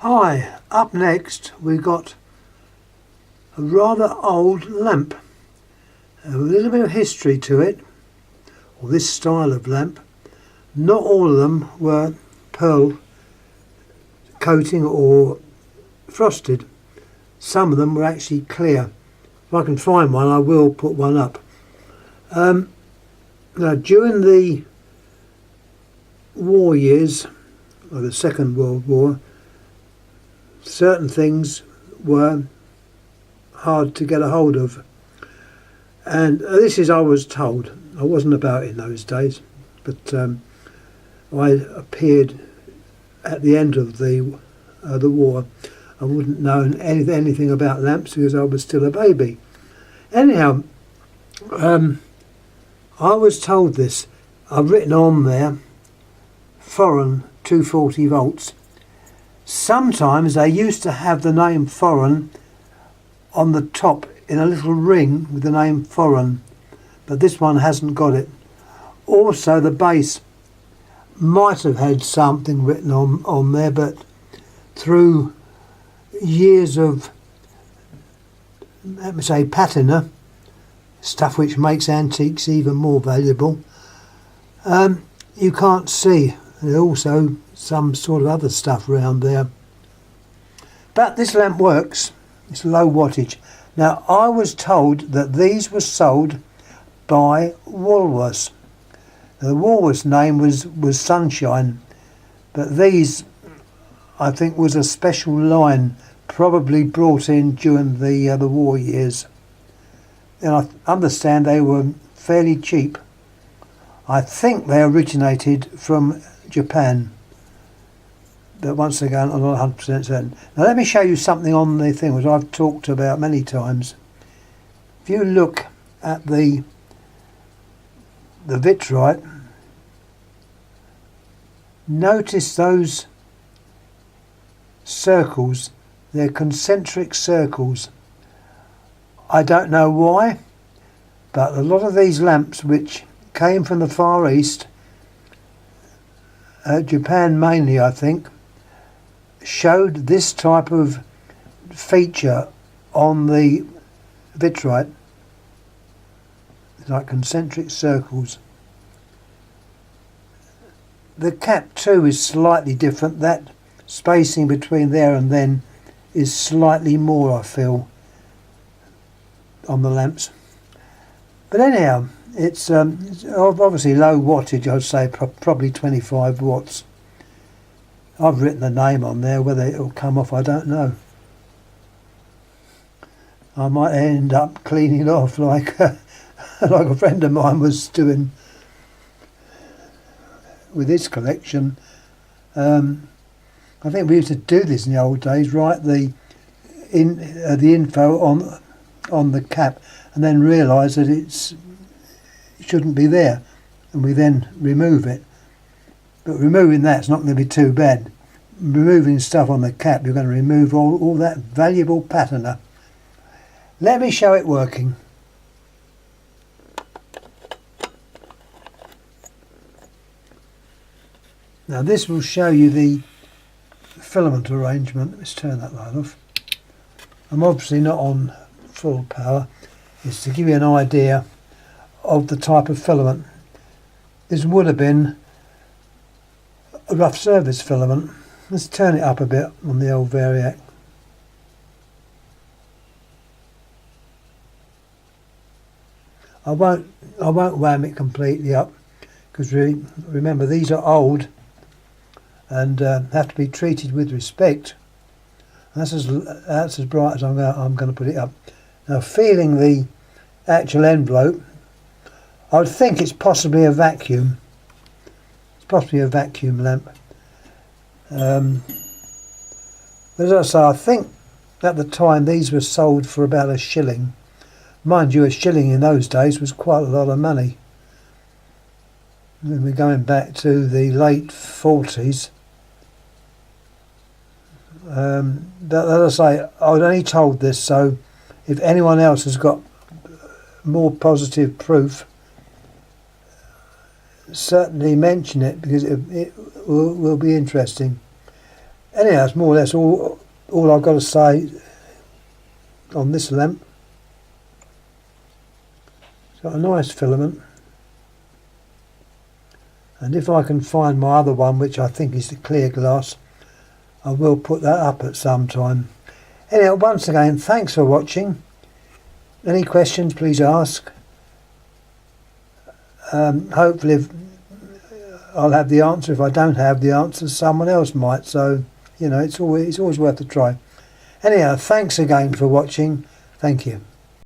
Hi, up next we've got a rather old lamp. A little bit of history to it, or this style of lamp. Not all of them were pearl coating or frosted. Some of them were actually clear. If I can find one, I will put one up. Now, during the war years, or the Second World War, certain things were hard to get a hold of. And this is, I was told, I wasn't about in those days, but I appeared at the end of the war. I wouldn't know anything about lamps because I was still a baby. Anyhow, I was told this. I've written on there, foreign 240 volts. Sometimes they used to have the name foreign on the top in a little ring with the name foreign, but this one hasn't got it. Also, the base might have had something written on there, but through years of, let me say, patina, stuff which makes antiques even more valuable, you can't see. There's also some sort of other stuff around there. But this lamp works. It's low wattage. Now, I was told that these were sold by Woolworths. Now, the Woolworths name was Sunshine, but these, I think, was a special line, probably brought in during the war years. And I understand they were fairly cheap. I think they originated from Japan, but once again, I'm not 100% certain. Now, let me show you something on the thing which I've talked about many times. If you look at the vitrite, notice those circles. They're concentric circles. I don't know why, but a lot of these lamps which came from the Far East, Japan mainly I think, showed this type of feature on the vitrite. It's like concentric circles. The cap too is slightly different. That spacing between there and then is slightly more, I feel, on the lamps. But anyhow, it's obviously low wattage. I'd say probably 25 watts. I've written the name on there. Whether it'll come off, I don't know. I might end up cleaning it off like like a friend of mine was doing with his collection. I think we used to do this in the old days, write the info on the cap, and then realise that it shouldn't be there, and we then remove it. But removing that's not going to be too bad. Removing stuff on the cap, you're going to remove all that valuable patina. Let me show it working. Now this will show you the filament arrangement. Let's turn that light off. I'm obviously not on full power. It's to give you an idea of the type of filament. This would have been a rough surface filament. Let's turn it up a bit on the old Variac. I won't wham it completely up, because remember these are old and have to be treated with respect. That's as bright as I'm going to put it up. Now, feeling the actual envelope, I would think it's possibly a vacuum. It's possibly a vacuum lamp. As I say, I think at the time these were sold for about £1. Mind you, £1 in those days was quite a lot of money. And we're going back to the late 40s. But as I say, I was only told this, so if anyone else has got more positive proof, certainly mention it, because it will be interesting. Anyhow, that's more or less all I've got to say on this lamp. It's got a nice filament, and if I can find my other one, which I think is the clear glass, I will put that up at some time. Anyhow, once again, thanks for watching. Any questions, please ask. Hopefully I'll have the answer. If I don't have the answer, someone else might. So, you know, it's always worth a try. Anyhow, thanks again for watching. Thank you.